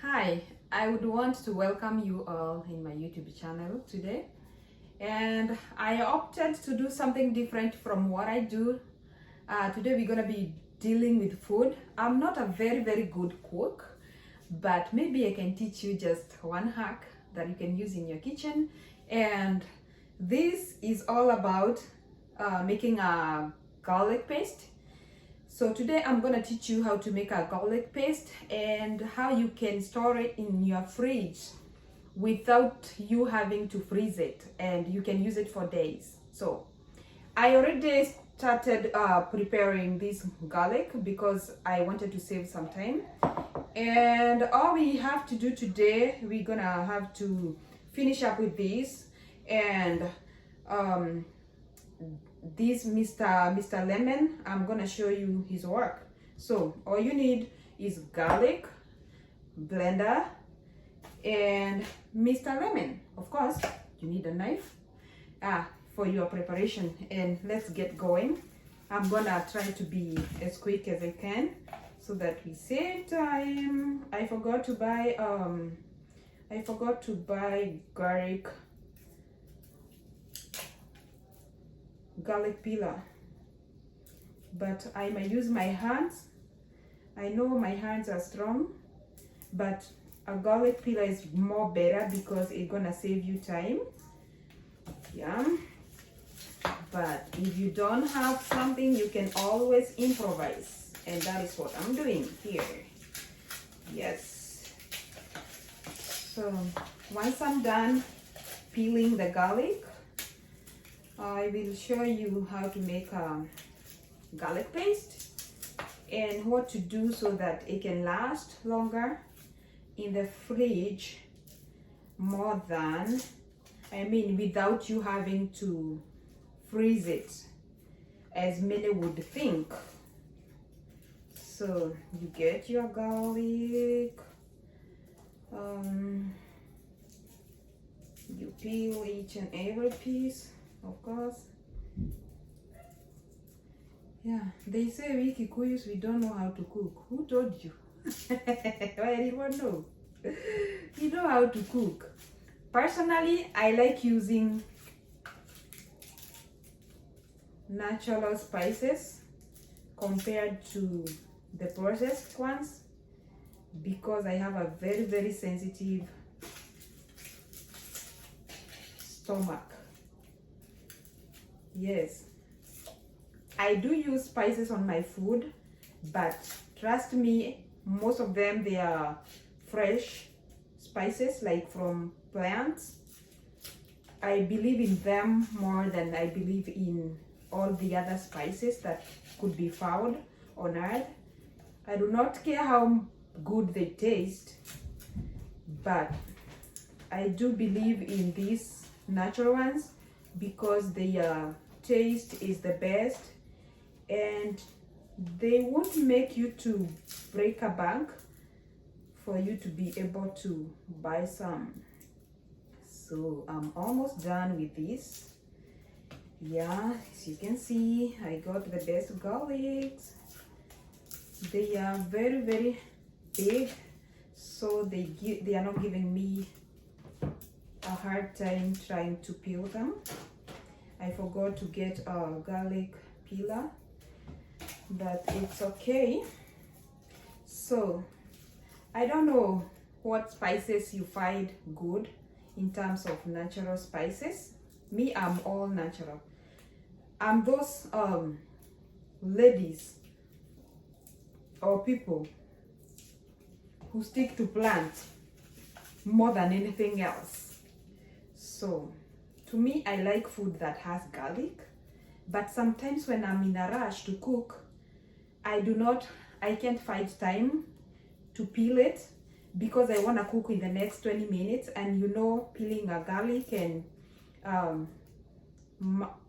Hi, I would want to welcome you all in my YouTube channel today. And I opted to do something different from what I do. Today we're gonna be dealing with food. I'm not a very good cook, but maybe I can teach you just one hack that you can use in your kitchen. And this is all about making a garlic paste. So today I'm gonna teach you how to make a garlic paste and how you can store it in your fridge without you having to freeze it, and you can use it for days. So I already started preparing this garlic because I wanted to save some time. And all we have to do today, we're gonna have to finish up with this and this Mr. Lemon. I'm gonna show you his work. So all you need is garlic, blender, and Mr. Lemon. Of course, you need a knife for your preparation. And let's get going. I'm gonna try to be as quick as I can so that we save time. I forgot to buy garlic peeler, but I might use my hands. I know my hands are strong, but a garlic peeler is more better because it's gonna save you time. Yeah, but if you don't have something, you can always improvise, and that is what I'm doing here. Yes. So once I'm done peeling the garlic, I will show you how to make a garlic paste and what to do so that it can last longer in the fridge more than, without you having to freeze it as many would think. So you get your garlic, you peel each and every piece. Of course, yeah, they say we Kikuyus, we don't know how to cook. Who told you? Why anyone know? You know how to cook. Personally, I like using natural spices compared to the processed ones because I have a very sensitive stomach. Yes, I do use spices on my food, but trust me, most of them, they are fresh spices, like from plants. I believe in them more than I believe in all the other spices that could be found on earth. I do not care how good they taste, but I do believe in these natural ones because their taste is the best and they won't make you to break a bank for you to be able to buy some. So I'm almost done with this. Yeah, as you can see, I got the best garlics. They are very big, so they are not giving me a hard time trying to peel them. I forgot to get a garlic peeler, but it's okay. So I don't know what spices you find good in terms of natural spices. Me, I'm all natural. I'm those ladies or people who stick to plants more than anything else. So to me, I like food that has garlic, but sometimes when I'm in a rush to cook, I can't find time to peel it because I want to cook in the next 20 minutes. And you know, peeling a garlic and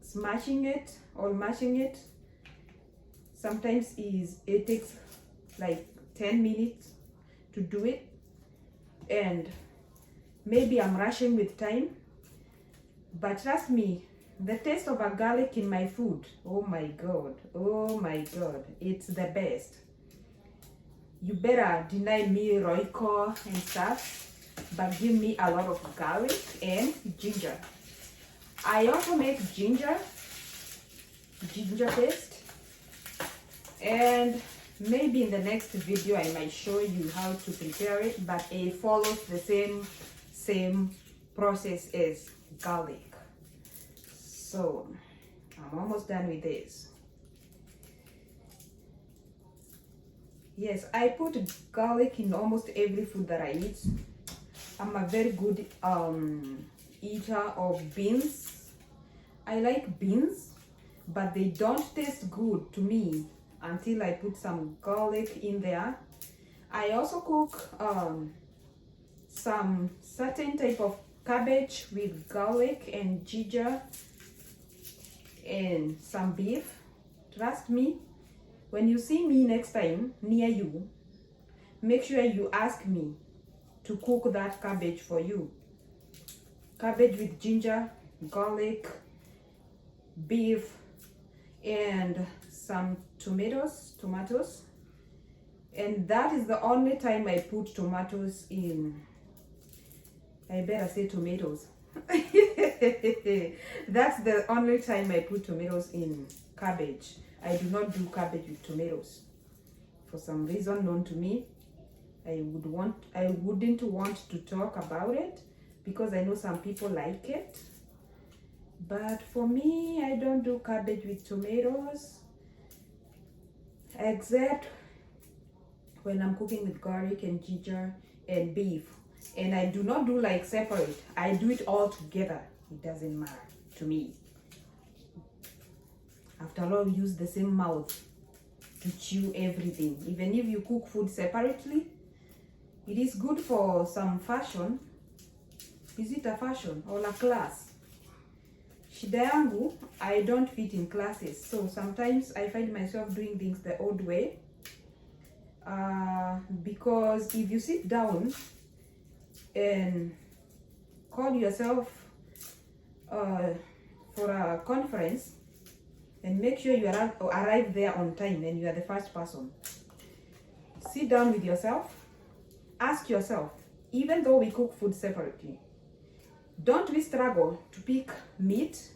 smashing it or mashing it, sometimes it takes like 10 minutes to do it. And maybe I'm rushing with time, but trust me, the taste of a garlic in my food, oh my god, it's the best. you better deny me Royco and stuff, but give me a lot of garlic and ginger. I also make ginger paste, and maybe in the next video I might show you how to prepare it, but it follows the same process as garlic. So I'm almost done with this. Yes, I put garlic in almost every food that I eat. I'm a very good eater of beans. I like beans, but they don't taste good to me until I put some garlic in there. I also cook some certain type of cabbage with garlic and ginger and some beef. Trust me, when you see me next time near you, make sure you ask me to cook that cabbage for you. Cabbage with ginger, garlic, beef, and some tomatoes. And that is the only time I put tomatoes in. I better say tomatoes. That's the only time I put tomatoes in cabbage. I do not do cabbage with tomatoes. For some reason known to me, I wouldn't want to talk about it because I know some people like it. But for me, I don't do cabbage with tomatoes, except when I'm cooking with garlic and ginger and beef. And I do not do like separate. I do it all together. It doesn't matter to me. After all, we use the same mouth to chew everything. Even if you cook food separately, it is good for some fashion. Is it a fashion or a class? Shida yangu, I don't fit in classes. So sometimes I find myself doing things the old way. Because if you sit down and call yourself for a conference, and make sure you arrive there on time and you are the first person. Sit down with yourself. Ask yourself, even though we cook food separately, don't we struggle to pick meat?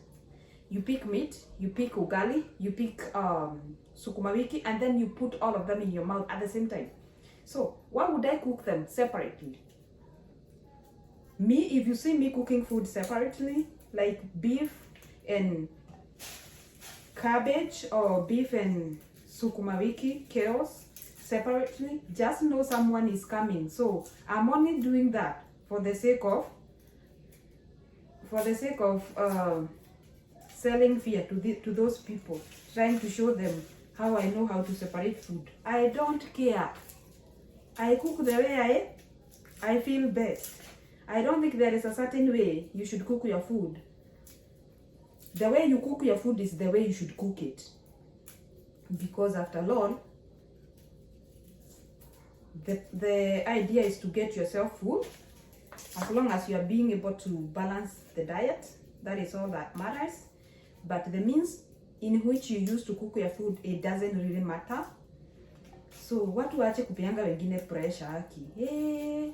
You pick meat, you pick ugali, you pick sukuma wiki, and then you put all of them in your mouth at the same time. So why would I cook them separately? Me, if you see me cooking food separately, like beef and cabbage or beef and sukuma wiki, chaos, separately, just know someone is coming. So I'm only doing that for the sake of selling fear to those people, trying to show them how I know how to separate food. I don't care. I cook the way I feel best. I don't think there is a certain way you should cook your food. The way you cook your food is the way you should cook it. Because after all, the idea is to get yourself full. As long as you are being able to balance the diet, that is all that matters. But the means in which you use to cook your food, it doesn't really matter. So watu waache kupeanga wengine pressure haki. Hey,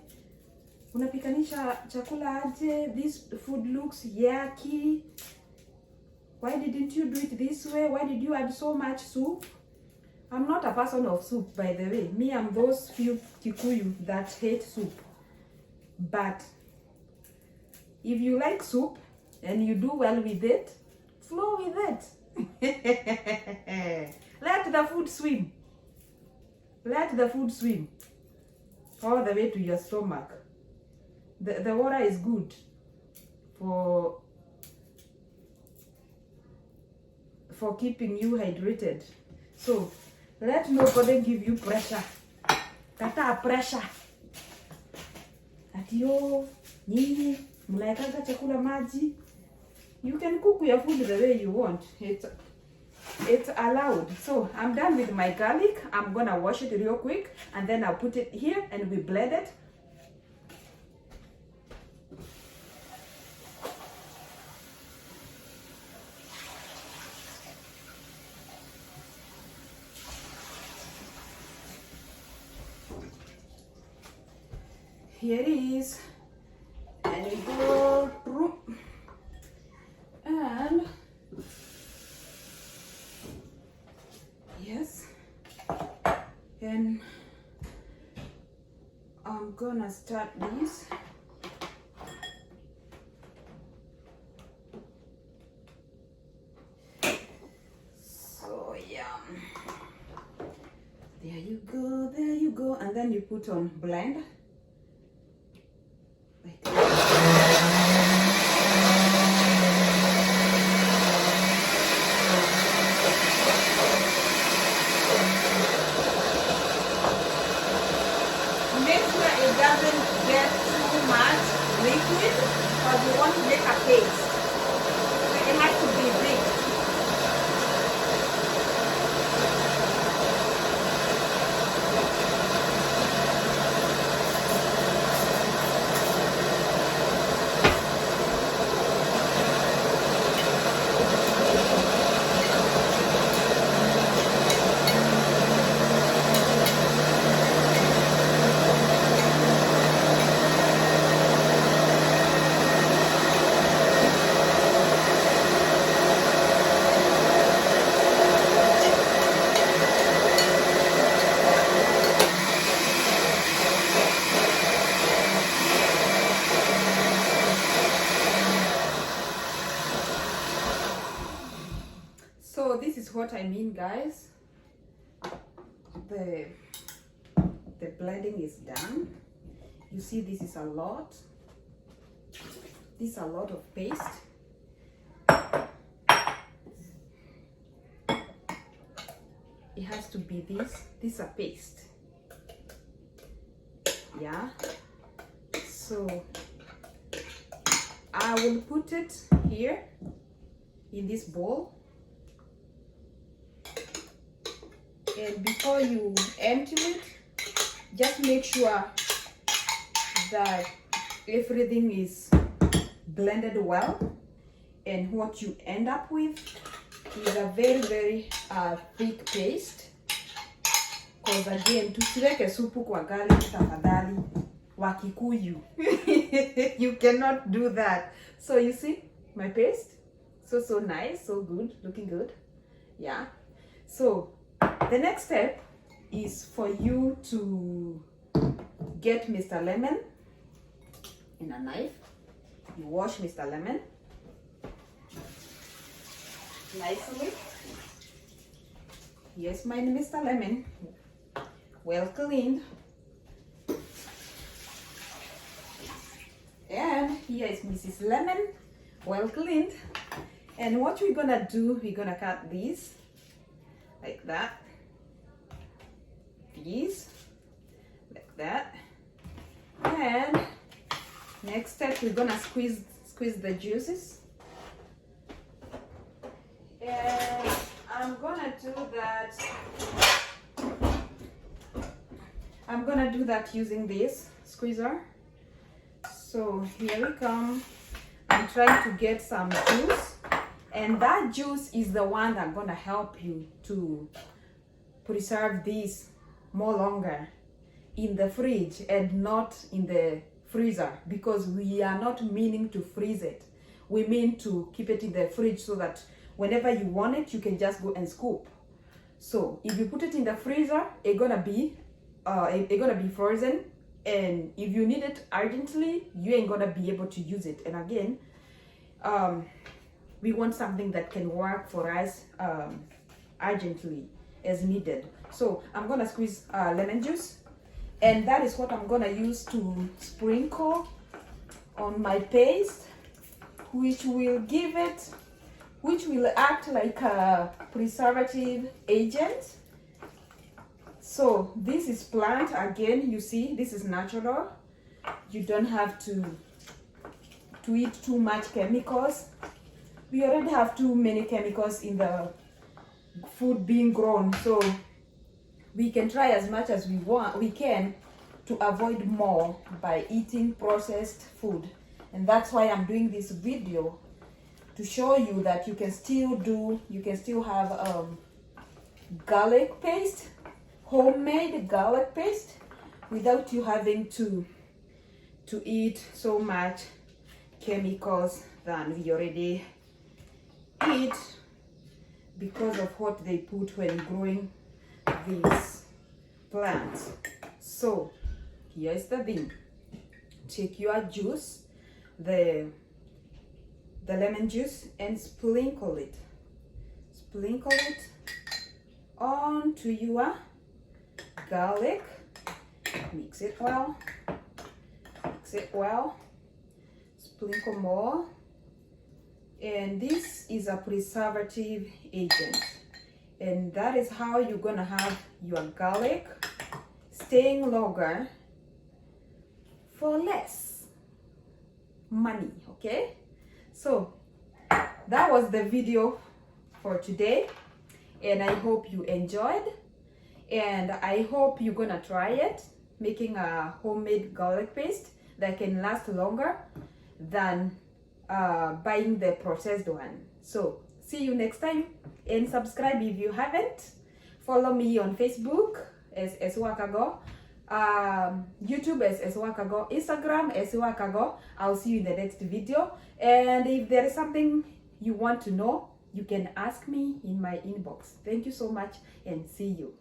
unapikanisha chakula aje? This food looks yucky. Why didn't you do it this way? Why did you add so much soup? I'm not a person of soup, by the way. Me, I'm those few Kikuyu that hate soup. But if you like soup and you do well with it, flow with it. Let the food swim. Let the food swim all the way to your stomach. The water is good for keeping you hydrated. So let nobody give you pressure. Kata pressure. Ati yo, nyinyi mnaekaga chakula maji. You can cook your food the way you want. It's allowed. So I'm done with my garlic. I'm gonna wash it real quick and then I'll put it here and we blend it. here it is, and you go through, and yes, and I'm gonna start this. So yeah, there you go, and then you put on blend like make sure it doesn't get too much liquid because you want to make a paste. So it has to be big. So this is what I mean, guys. The blending is done. You see, this is a lot. This is a lot of paste. It has to be this. This is a paste. Yeah. So I will put it here in this bowl. And before you empty it, just make sure that everything is blended well, and what you end up with is a very thick paste. Because again, tusiweke supu kwa gali tafadhali wa Kikuyu. You cannot do that. So you see my paste, so nice, so good, looking good. Yeah. So the next step is for you to get Mr. Lemon in a knife. You wash Mr. Lemon nicely. Yes, my Mr. Lemon, well cleaned. And here is Mrs. Lemon, well cleaned. And what we're gonna do, we're gonna cut these like that. These like that. And next step, we're gonna squeeze the juices. And I'm gonna do that using this squeezer. So here we come. I'm trying to get some juice, and that juice is the one that's gonna help you to preserve this more longer in the fridge and not in the freezer, because we are not meaning to freeze it. We mean to keep it in the fridge so that whenever you want it, you can just go and scoop. So if you put it in the freezer, it's gonna be frozen, and if you need it urgently, you ain't gonna be able to use it. And again, we want something that can work for us urgently as needed. So I'm gonna squeeze lemon juice, and that is what I'm gonna use to sprinkle on my paste, which will act like a preservative agent. So this is plant, again, you see, this is natural. You don't have to eat too much chemicals. We already have too many chemicals in the food being grown, so we can try as much as we can to avoid more by eating processed food. And that's why I'm doing this video, to show you that you can still have garlic paste, homemade garlic paste, without you having to to eat so much chemicals than we already eat because of what they put when growing these plants. So here's the thing. Take your juice, the lemon juice, and sprinkle it onto your garlic. Mix it well, sprinkle more. And this is a preservative agent, and that is how you're gonna have your garlic staying longer for less money. Okay, so that was the video for today, and I hope you enjoyed, and I hope you're gonna try it, making a homemade garlic paste that can last longer than buying the processed one. So see you next time, and subscribe if you haven't. Follow me on Facebook as Eswakago, YouTube as Eswakago, Instagram as Eswakago. I'll see you in the next video, and if there is something you want to know, you can ask me in my inbox. Thank you so much, and see you.